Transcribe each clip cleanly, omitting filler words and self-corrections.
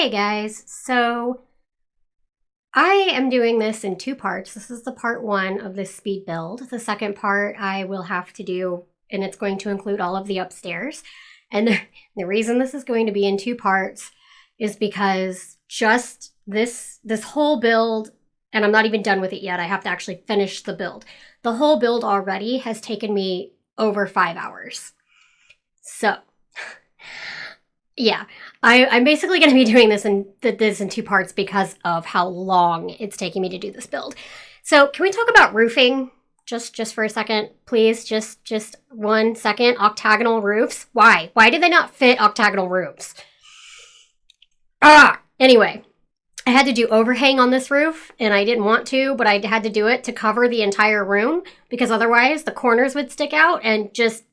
Hey guys, so I am doing this in two parts. This is the part one of this speed build. The second part I will have to do, and it's going to include all of the upstairs. And the reason this is going to be in two parts is because just this whole build, and I'm not even done with it yet, I have to actually finish the build. The whole build already has taken me over 5 hours. So yeah, I'm basically going to be doing this in two parts because of how long it's taking me to do this build. So can we talk about roofing just for a second, please? Just 1 second. Octagonal roofs. Why? Why did they not fit octagonal roofs? Anyway, I had to do overhang on this roof, and I didn't want to, but I had to do it to cover the entire room because otherwise the corners would stick out and just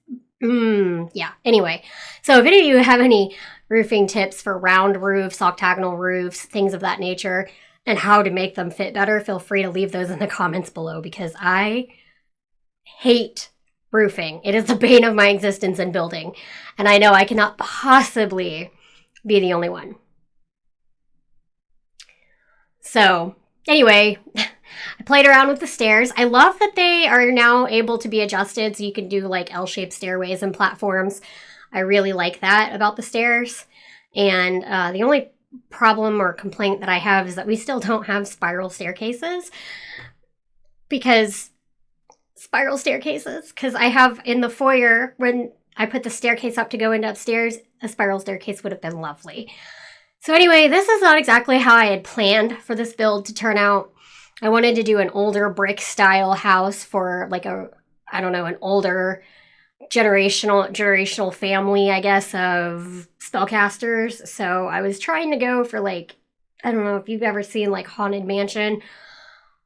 yeah. Anyway, so if any of you have any roofing tips for round roofs, octagonal roofs, things of that nature, and how to make them fit better, feel free to leave those in the comments below because I hate roofing. It is the bane of my existence in building, and I know I cannot possibly be the only one. So anyway, I played around with the stairs. I love that they are now able to be adjusted so you can do like L-shaped stairways and platforms. I really like that about the stairs. And the only problem or complaint that I have is that we still don't have spiral staircases. Because I have in the foyer, when I put the staircase up to go into upstairs, a spiral staircase would have been lovely. So anyway, this is not exactly how I had planned for this build to turn out. I wanted to do an older brick style house for like an older generational family, I guess, of spellcasters. So I was trying to go for like, I don't know if you've ever seen like Haunted Mansion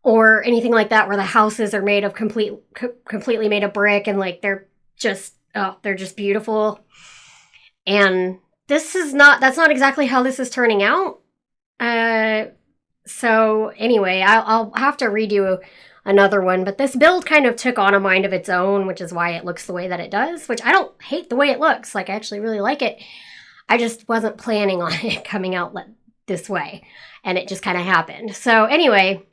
or anything like that where the houses are made of completely made of brick and like they're just beautiful. And that's not exactly how this is turning out. So anyway, I'll have to redo another one, but this build kind of took on a mind of its own, which is why it looks the way that it does, which I don't hate the way it looks. Like, I actually really like it. I just wasn't planning on it coming out this way, and it just kind of happened. So anyway,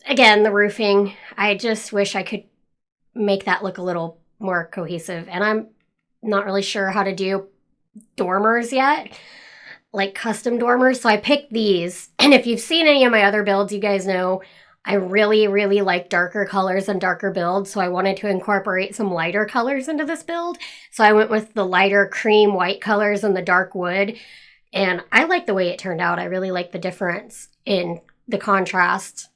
again, the roofing, I just wish I could make that look a little more cohesive, and I'm not really sure how to do dormers yet, like custom dormers. So I picked these, and if you've seen any of my other builds, you guys know I really, really like darker colors and darker builds. So I wanted to incorporate some lighter colors into this build. So I went with the lighter cream white colors and the dark wood, and I like the way it turned out. I really like the difference in the contrast.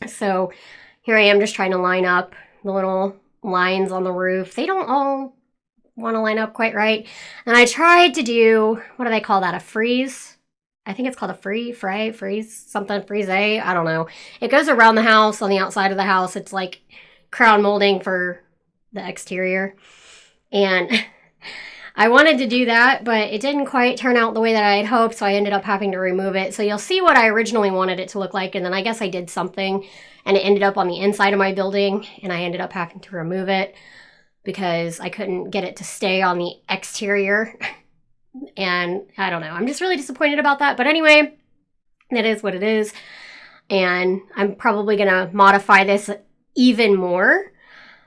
So here I am just trying to line up the little lines on the roof. They don't all want to line up quite right. And I tried to do, what do they call that? A frieze? I think it's called a frieze, something frieze. I don't know. It goes around the house on the outside of the house. It's like crown molding for the exterior. And I wanted to do that, but it didn't quite turn out the way that I had hoped. So I ended up having to remove it. So you'll see what I originally wanted it to look like. And then I guess I did something and it ended up on the inside of my building, and I ended up having to remove it because I couldn't get it to stay on the exterior. And I don't know. I'm just really disappointed about that. But anyway, it is what it is. And I'm probably going to modify this even more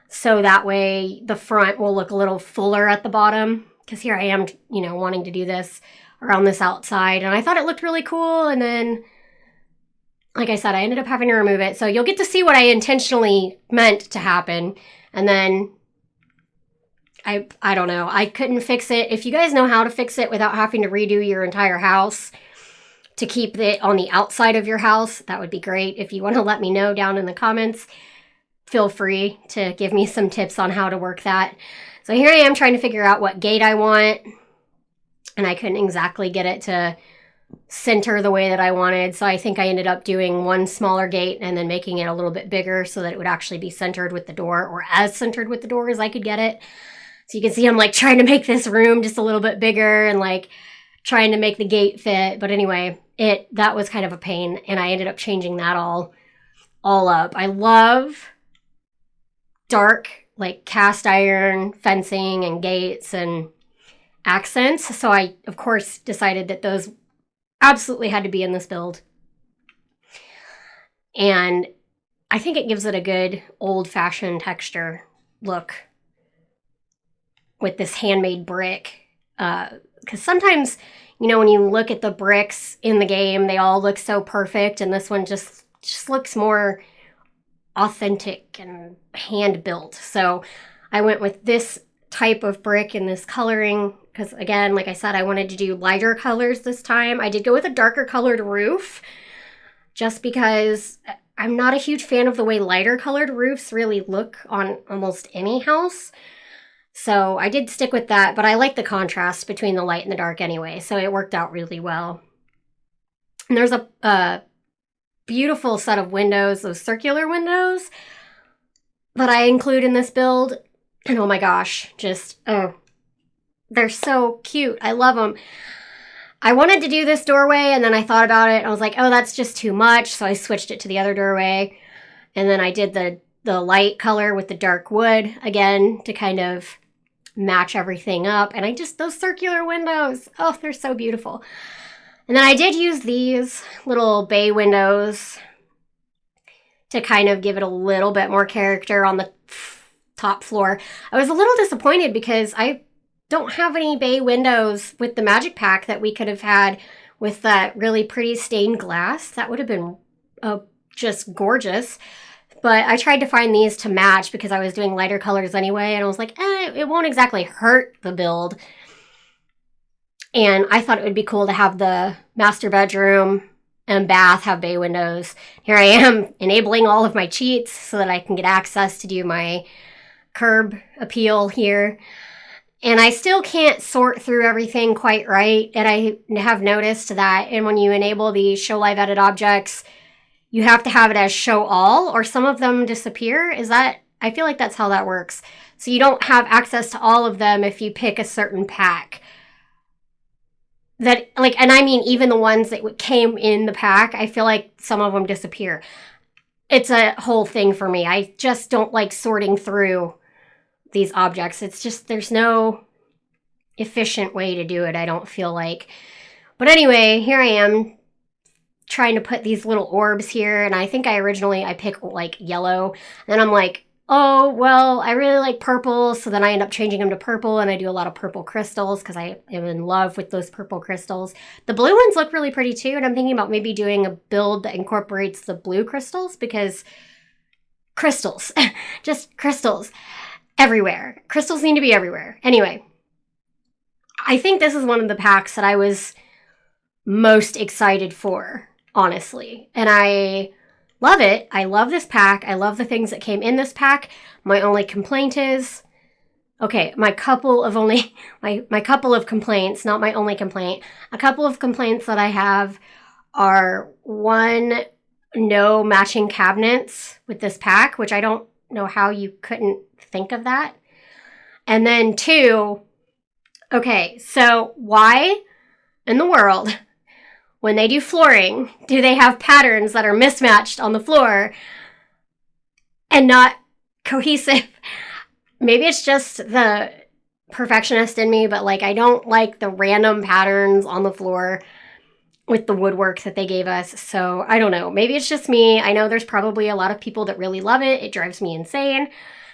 so that way the front will look a little fuller at the bottom. Because here I am, wanting to do this around this outside. And I thought it looked really cool. And then, like I said, I ended up having to remove it. So you'll get to see what I intentionally meant to happen. And then I don't know. I couldn't fix it. If you guys know how to fix it without having to redo your entire house to keep it on the outside of your house, that would be great. If you want to let me know down in the comments, feel free to give me some tips on how to work that. So here I am trying to figure out what gate I want, and I couldn't exactly get it to center the way that I wanted. So I think I ended up doing one smaller gate and then making it a little bit bigger so that it would actually be centered with the door, or as centered with the door as I could get it. So you can see I'm like trying to make this room just a little bit bigger and like trying to make the gate fit. But anyway, that was kind of a pain, and I ended up changing that all up. I love dark like cast iron fencing and gates, and accents. So I, of course, decided that those absolutely had to be in this build. And I think it gives it a good old-fashioned texture look with this handmade brick. Because sometimes, you know, when you look at the bricks in the game, they all look so perfect, and this one just looks more authentic and hand-built. So I went with this type of brick and this coloring because, again, like I said, I wanted to do lighter colors this time. I did go with a darker colored roof just because I'm not a huge fan of the way lighter colored roofs really look on almost any house. So I did stick with that, but I like the contrast between the light and the dark anyway, so it worked out really well. And there's a beautiful set of windows, those circular windows, that I include in this build. And oh my gosh, they're so cute. I love them. I wanted to do this doorway, and then I thought about it, and I was like, oh, that's just too much, so I switched it to the other doorway. And then I did the light color with the dark wood again to kind of match everything up. And those circular windows, oh, they're so beautiful. And then I did use these little bay windows to kind of give it a little bit more character on the top floor. I was a little disappointed because I don't have any bay windows with the magic pack that we could have had with that really pretty stained glass. That would have been just gorgeous. But I tried to find these to match because I was doing lighter colors anyway, and I was like, it won't exactly hurt the build. And I thought it would be cool to have the master bedroom and bath have bay windows. Here I am enabling all of my cheats so that I can get access to do my curb appeal here. And I still can't sort through everything quite right. And I have noticed that. And when you enable the show live edit objects, you have to have it as show all, or some of them disappear. I feel like that's how that works. So you don't have access to all of them if you pick a certain pack. And I mean, even the ones that came in the pack, I feel like some of them disappear. It's a whole thing for me. I just don't like sorting through these objects. It's just, there's no efficient way to do it, I don't feel like. But anyway, here I am trying to put these little orbs here, and I think I picked like yellow, and I'm like, oh, well, I really like purple, so then I end up changing them to purple, and I do a lot of purple crystals because I am in love with those purple crystals. The blue ones look really pretty too, and I'm thinking about maybe doing a build that incorporates the blue crystals, because crystals, just crystals everywhere. Crystals need to be everywhere. Anyway, I think this is one of the packs that I was most excited for, honestly, and I love it. I love this pack. I love the things that came in this pack. My only complaint is, okay, my couple of complaints, not my only complaint. A couple of complaints that I have are, one, no matching cabinets with this pack, which I don't know how you couldn't think of that. And then two, okay, so why in the world, when they do flooring, do they have patterns that are mismatched on the floor and not cohesive? Maybe it's just the perfectionist in me, but like, I don't like the random patterns on the floor with the woodwork that they gave us. So I don't know. Maybe it's just me. I know there's probably a lot of people that really love it. It drives me insane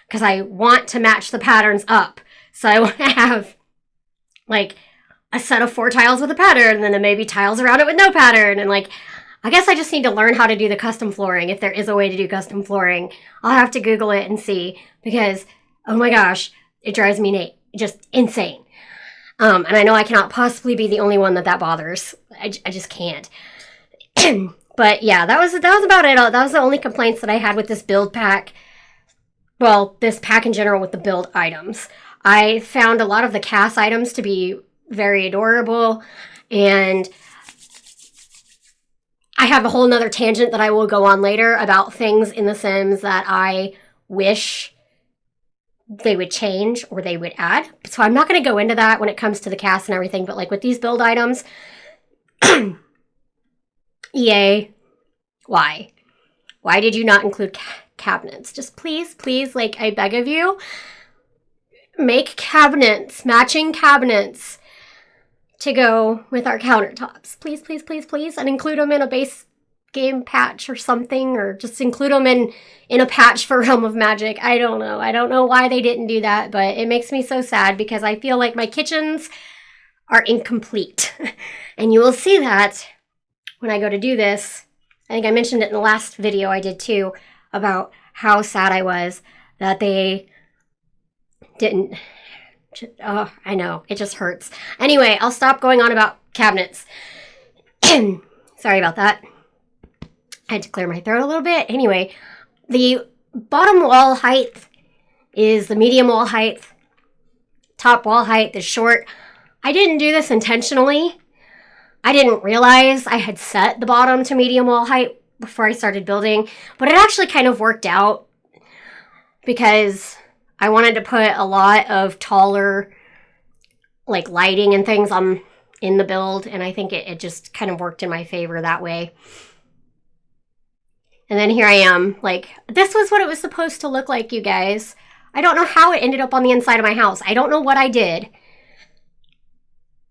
because I want to match the patterns up. So I want to have like a set of 4 tiles with a pattern, and then maybe tiles around it with no pattern. And like, I guess I just need to learn how to do the custom flooring. If there is a way to do custom flooring, I'll have to Google it and see, because, oh my gosh, it drives me just insane. And I know I cannot possibly be the only one that bothers. I just can't. But yeah, that was about it. That was the only complaints that I had with this build pack. Well, this pack in general with the build items. I found a lot of the cast items to be very adorable, and I have a whole nother tangent that I will go on later about things in The Sims that I wish they would change or they would add. So I'm not going to go into that when it comes to the cast and everything, but like with these build items, EA, why? Why did you not include cabinets? Just please, like, I beg of you, make cabinets, matching cabinets. to go with our countertops. Please, please, please, please. And include them in a base game patch or something, or just include them in a patch for Realm of Magic. I don't know. I don't know why they didn't do that, but it makes me so sad because I feel like my kitchens are incomplete. And you will see that when I go to do this. I think I mentioned it in the last video I did too, about how sad I was that they didn't. Oh, I know. It just hurts. Anyway, I'll stop going on about cabinets. Sorry about that. I had to clear my throat a little bit. Anyway, the bottom wall height is the medium wall height. Top wall height is short. I didn't do this intentionally. I didn't realize I had set the bottom to medium wall height before I started building, but it actually kind of worked out because I wanted to put a lot of taller, like, lighting and things in the build, and I think it just kind of worked in my favor that way. And then here I am, like, this was what it was supposed to look like, you guys. I don't know how it ended up on the inside of my house. I don't know what I did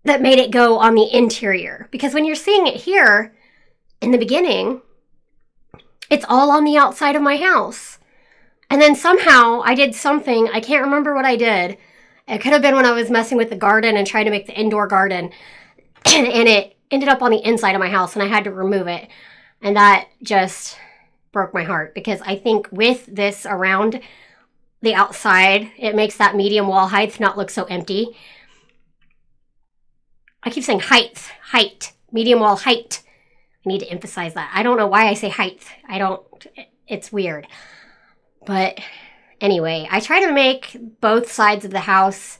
that made it go on the interior. Because when you're seeing it here, in the beginning, it's all on the outside of my house. And then somehow I did something, I can't remember what I did. It could have been when I was messing with the garden and trying to make the indoor garden. And it ended up on the inside of my house and I had to remove it. And that just broke my heart because I think with this around the outside, it makes that medium wall height not look so empty. I keep saying height, medium wall height. I need to emphasize that. I don't know why I say height. It's weird. But anyway, I try to make both sides of the house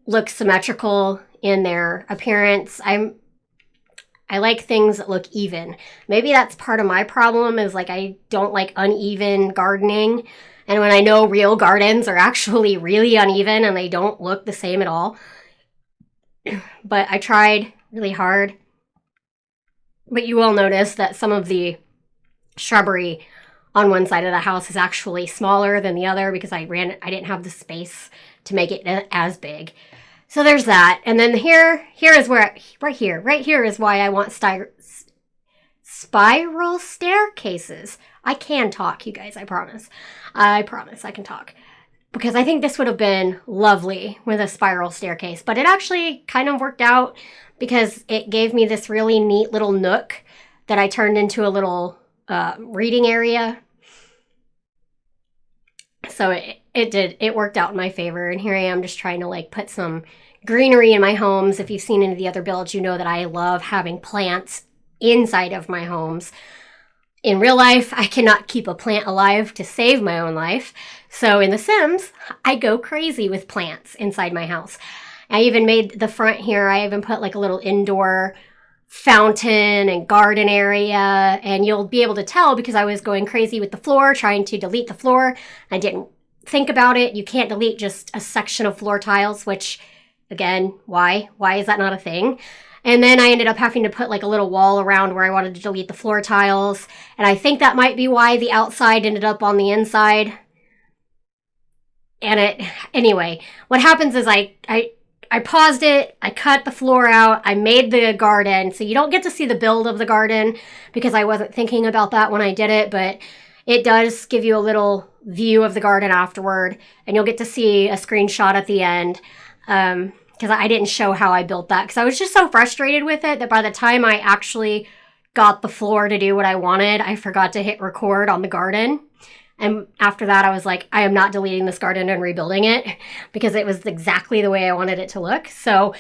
look symmetrical in their appearance. I like things that look even. Maybe that's part of my problem is like I don't like uneven gardening. And when I know real gardens are actually really uneven and they don't look the same at all. But I tried really hard. But you will notice that some of the shrubbery on one side of the house is actually smaller than the other because I didn't have the space to make it as big. So there's that. And then here is where, right here is why I want spiral staircases. I can talk, you guys, I promise. I promise I can talk. Because I think this would have been lovely with a spiral staircase. But it actually kind of worked out because it gave me this really neat little nook that I turned into a little reading area. So it worked out in my favor. And here I am just trying to like put some greenery in my homes. If you've seen any of the other builds, you know that I love having plants inside of my homes. In real life, I cannot keep a plant alive to save my own life. So in The Sims, I go crazy with plants inside my house. I even made the front here, I even put like a little indoor fountain and garden area. And you'll be able to tell because I was going crazy with the floor, trying to delete the floor. I didn't think about it. You can't delete just a section of floor tiles, which, again, why? Why is that not a thing? And then I ended up having to put like a little wall around where I wanted to delete the floor tiles. And I think that might be why the outside ended up on the inside. And anyway, what happens is I paused it, I cut the floor out, I made the garden. So you don't get to see the build of the garden because I wasn't thinking about that when I did it, but it does give you a little view of the garden afterward. And you'll get to see a screenshot at the end. Because I didn't show how I built that because I was just so frustrated with it that by the time I actually got the floor to do what I wanted, I forgot to hit record on the garden. And after that, I was like, I am not deleting this garden and rebuilding it because it was exactly the way I wanted it to look. So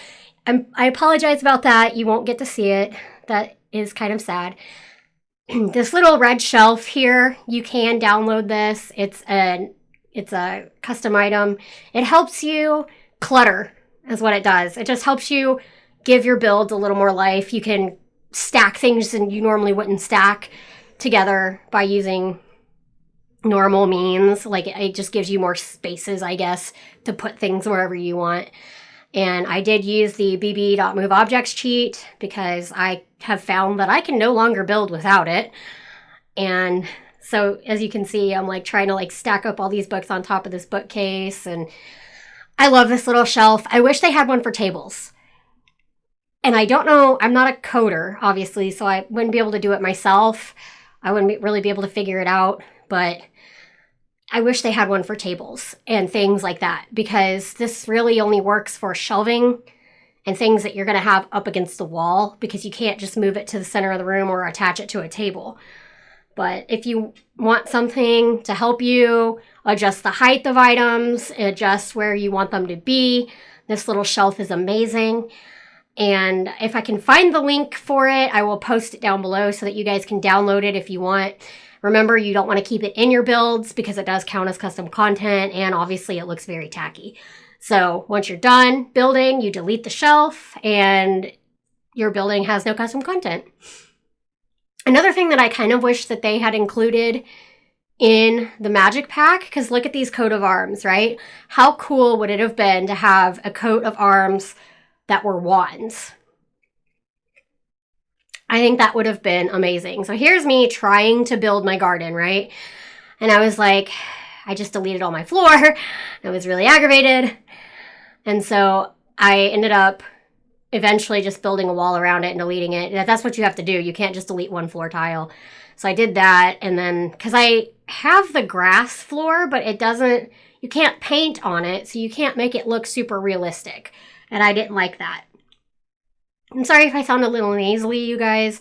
I apologize about that. You won't get to see it. That is kind of sad. This little red shelf here, you can download this. It's a custom item. It helps you clutter. Is what it does. It just helps you give your builds a little more life. You can stack things and you normally wouldn't stack together by using normal means. Like it just gives you more spaces, I guess, to put things wherever you want. And I did use the bb.moveobjects cheat because I have found that I can no longer build without it. And so as you can see, I'm like trying to like stack up all these books on top of this bookcase, and I love this little shelf. I wish they had one for tables. And I don't know, I'm not a coder, obviously, so I wouldn't be able to do it myself. I wouldn't really be able to figure it out, but I wish they had one for tables and things like that, because this really only works for shelving and things that you're going to have up against the wall, because you can't just move it to the center of the room or attach it to a table. But if you want something to help you adjust the height of items, adjust where you want them to be, this little shelf is amazing. And if I can find the link for it, I will post it down below so that you guys can download it if you want. Remember, you don't want to keep it in your builds because it does count as custom content, and obviously it looks very tacky. So once you're done building, you delete the shelf and your building has no custom content. Another thing that I kind of wish that they had included in the magic pack, because look at these coat of arms, right? How cool would it have been to have a coat of arms that were wands? I think that would have been amazing. So here's me trying to build my garden, right? And I was like, I just deleted all my floor. I was really aggravated. And so I ended up eventually just building a wall around it and deleting it. That's what you have to do. You can't just delete one floor tile. So I did that, and then, because I have the grass floor, but it doesn't, you can't paint on it, so you can't make it look super realistic. And I didn't like that. I'm sorry if I sound a little nasally, you guys.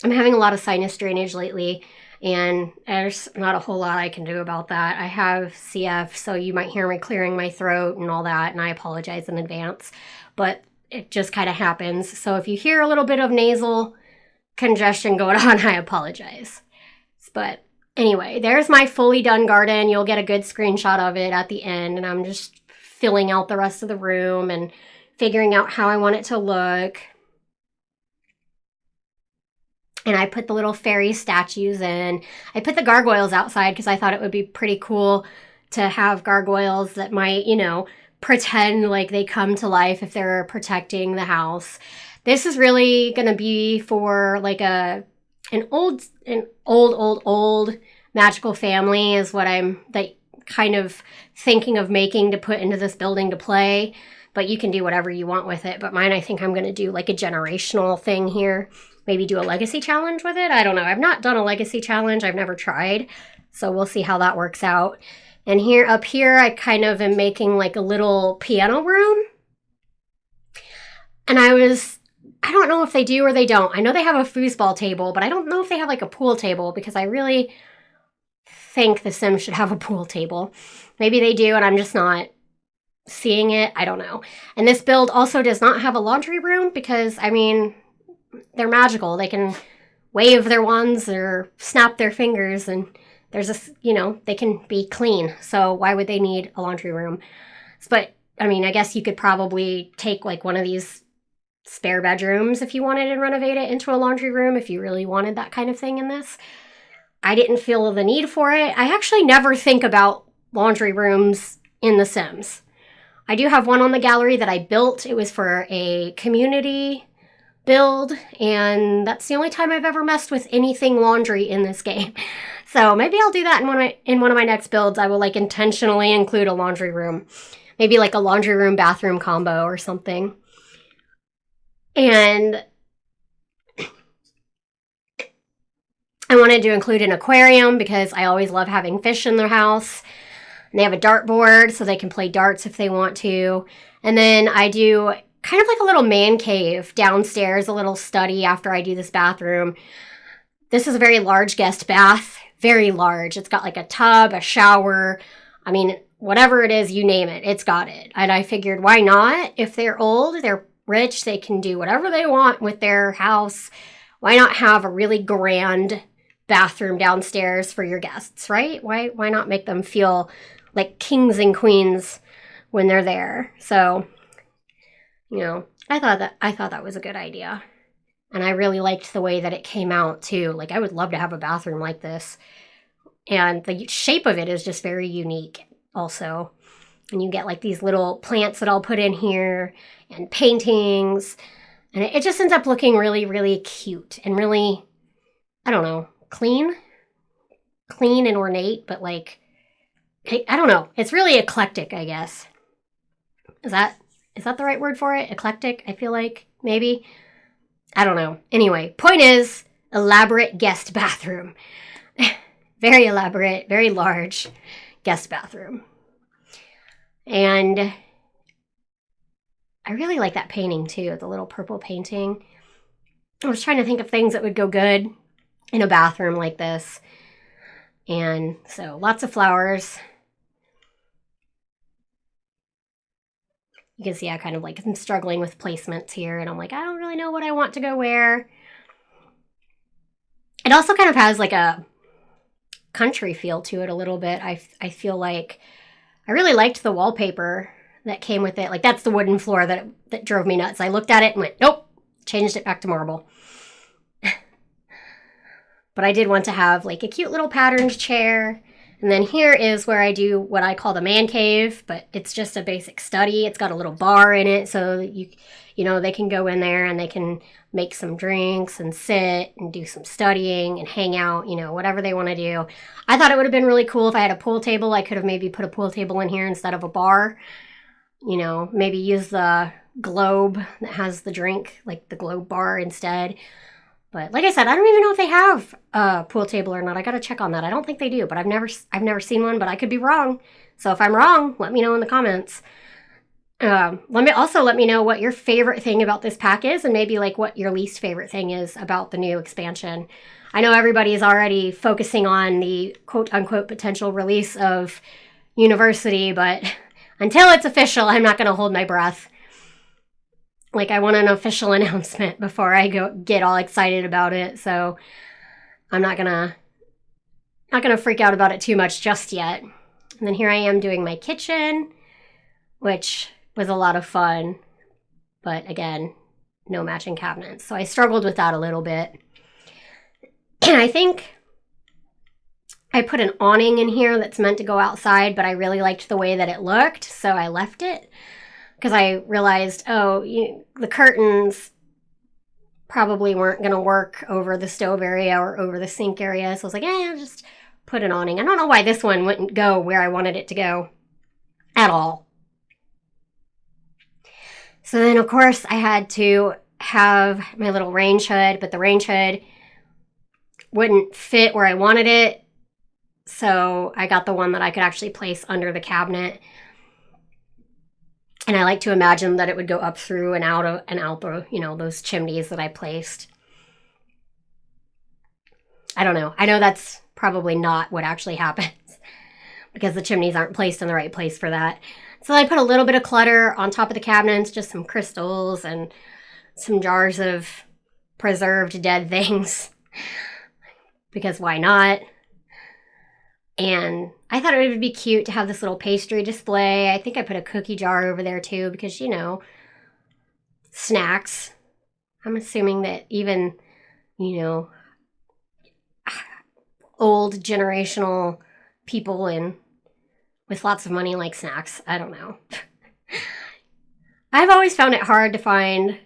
I'm having a lot of sinus drainage lately, and there's not a whole lot I can do about that. I have CF, so you might hear me clearing my throat and all that, and I apologize in advance. But it just kind of happens. So if you hear a little bit of nasal congestion going on, I apologize. But anyway, there's my fully done garden. You'll get a good screenshot of it at the end, and I'm just filling out the rest of the room and figuring out how I want it to look. And I put the little fairy statues in. I put the gargoyles outside because I thought it would be pretty cool to have gargoyles that might, you know, pretend like they come to life if they're protecting the house. This is really going to be for like an old magical family is what I'm like kind of thinking of making to put into this building to play. But you can do whatever you want with it. But mine, I think I'm going to do like a generational thing here. Maybe do a legacy challenge with it. I don't know. I've not done a legacy challenge. I've never tried. So we'll see how that works out. And here, up here, I kind of am making like a little piano room. And I don't know if they do or they don't. I know they have a foosball table, but I don't know if they have like a pool table, because I really think The Sims should have a pool table. Maybe they do and I'm just not seeing it. I don't know. And this build also does not have a laundry room because, I mean, they're magical. They can wave their wands or snap their fingers and there's a, you know, they can be clean. So why would they need a laundry room? But, I mean, I guess you could probably take like one of these spare bedrooms if you wanted to renovate it into a laundry room, if you really wanted that kind of thing in this. I didn't feel the need for it. I actually never think about laundry rooms in The Sims. I do have one on the gallery that I built. It was for a community build, and that's the only time I've ever messed with anything laundry in this game. So maybe I'll do that in one of my next builds. I will like intentionally include a laundry room. Maybe like a laundry room bathroom combo or something. And I wanted to include an aquarium because I always love having fish in their house. And they have a dartboard so they can play darts if they want to. And then I do kind of like a little man cave downstairs, a little study after I do this bathroom. This is a very large guest bath, very large. It's got like a tub, a shower. I mean, whatever it is, you name it, it's got it. And I figured, why not? If they're old, they're rich, they can do whatever they want with their house. Why not have a really grand bathroom downstairs for your guests, right? Why not make them feel like kings and queens when they're there? So, you know, I thought that was a good idea. And I really liked the way that it came out too. Like, I would love to have a bathroom like this. And the shape of it is just very unique also. And you get like these little plants that I'll put in here and paintings. And it just ends up looking really, really cute and really, I don't know, clean and ornate, but like, I don't know. It's really eclectic, I guess. Is that Is that the right word for it? Eclectic, I feel like, maybe. I don't know. Anyway, point is, elaborate guest bathroom. Very elaborate, very large guest bathroom. And I really like that painting too, the little purple painting. I was trying to think of things that would go good in a bathroom like this. And so lots of flowers. You can see I kind of like, I'm struggling with placements here, and I'm like, I don't really know what I want to go where. It also kind of has like a country feel to it a little bit. I feel like I really liked the wallpaper that came with it. Like, that's the wooden floor that drove me nuts. I looked at it and went, nope, changed it back to marble. But I did want to have like a cute little patterned chair. And then here is where I do what I call the man cave, but it's just a basic study. It's got a little bar in it, so you know, they can go in there and they can make some drinks and sit and do some studying and hang out, you know, whatever they want to do. I thought it would have been really cool if I had a pool table. I could have maybe put a pool table in here instead of a bar. You know, maybe use the globe that has the drink, like the globe bar instead. But like I said, I don't even know if they have a pool table or not. I got to check on that. I don't think they do, but I've never seen one, but I could be wrong. So if I'm wrong, let me know in the comments. Let me know what your favorite thing about this pack is, and maybe like what your least favorite thing is about the new expansion. I know everybody is already focusing on the quote unquote potential release of University, but until it's official, I'm not going to hold my breath. Like, I want an official announcement before I get all excited about it. So I'm not gonna freak out about it too much just yet. And then here I am doing my kitchen, which was a lot of fun. But again, no matching cabinets. So I struggled with that a little bit. And I think I put an awning in here that's meant to go outside, but I really liked the way that it looked, so I left it. Because I realized, the curtains probably weren't going to work over the stove area or over the sink area. So I was like, I'll just put an awning. I don't know why this one wouldn't go where I wanted it to go at all. So then, of course, I had to have my little range hood, but the range hood wouldn't fit where I wanted it. So I got the one that I could actually place under the cabinet. And I like to imagine that it would go up through and out the, those chimneys that I placed. I don't know. I know that's probably not what actually happens because the chimneys aren't placed in the right place for that. So I put a little bit of clutter on top of the cabinets, just some crystals and some jars of preserved dead things because why not? And I thought it would be cute to have this little pastry display. I think I put a cookie jar over there too because, snacks. I'm assuming that even, old generational people with lots of money like snacks. I don't know. I've always found it hard to find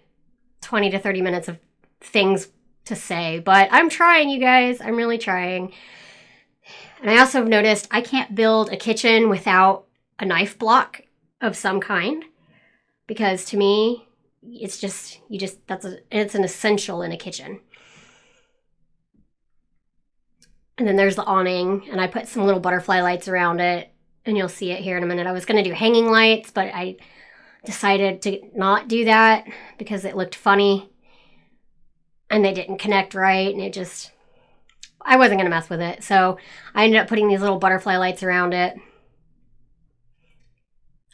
20 to 30 minutes of things to say, but I'm trying, you guys. I'm really trying. And I also have noticed I can't build a kitchen without a knife block of some kind because to me, it's an essential in a kitchen. And then there's the awning, and I put some little butterfly lights around it, and you'll see it here in a minute. I was going to do hanging lights, but I decided to not do that because it looked funny, and they didn't connect right, and I wasn't going to mess with it. So I ended up putting these little butterfly lights around it.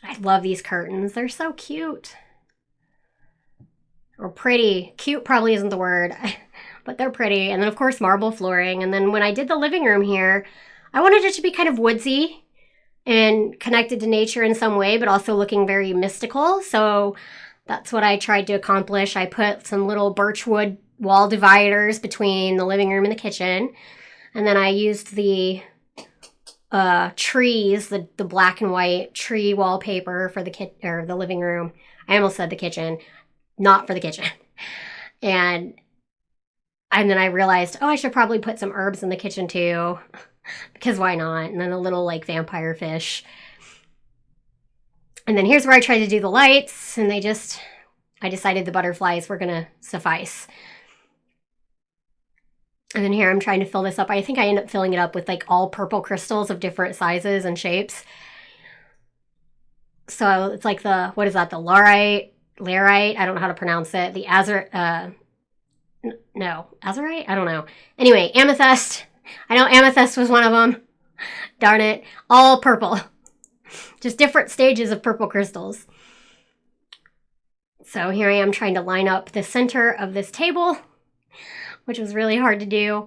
I love these curtains. They're so cute. Or pretty. Cute probably isn't the word, but they're pretty. And then, of course, marble flooring. And then when I did the living room here, I wanted it to be kind of woodsy and connected to nature in some way, but also looking very mystical. So that's what I tried to accomplish. I put some little birchwood wall dividers between the living room and the kitchen. And then I used the trees, the black and white tree wallpaper for the living room. I almost said the kitchen, not for the kitchen. And then I realized, I should probably put some herbs in the kitchen too, because why not? And then a little like vampire fish. And then here's where I tried to do the lights, and I decided the butterflies were gonna suffice. And then here I'm trying to fill this up. I think I end up filling it up with like all purple crystals of different sizes and shapes. So it's like the, what is that? The larite? I don't know how to pronounce it. The azurite? I don't know. Anyway, amethyst. I know amethyst was one of them. Darn it. All purple. Just different stages of purple crystals. So here I am trying to line up the center of this table, which was really hard to do.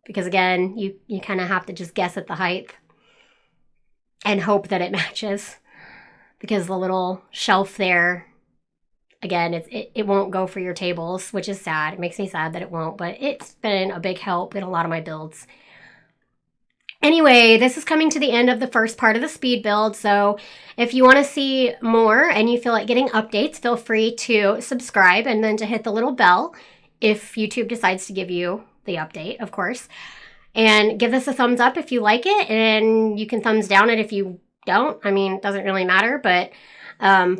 Because again, you kind of have to just guess at the height and hope that it matches. Because the little shelf there, again, it won't go for your tables, which is sad. It makes me sad that it won't, but it's been a big help in a lot of my builds. Anyway, this is coming to the end of the first part of the speed build, so if you want to see more and you feel like getting updates, feel free to subscribe and then to hit the little bell if YouTube decides to give you the update, of course. And give this a thumbs up if you like it, and you can thumbs down it if you don't. I mean, it doesn't really matter, but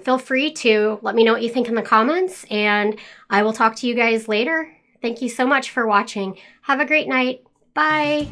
feel free to let me know what you think in the comments, and I will talk to you guys later. Thank you so much for watching. Have a great night. Bye.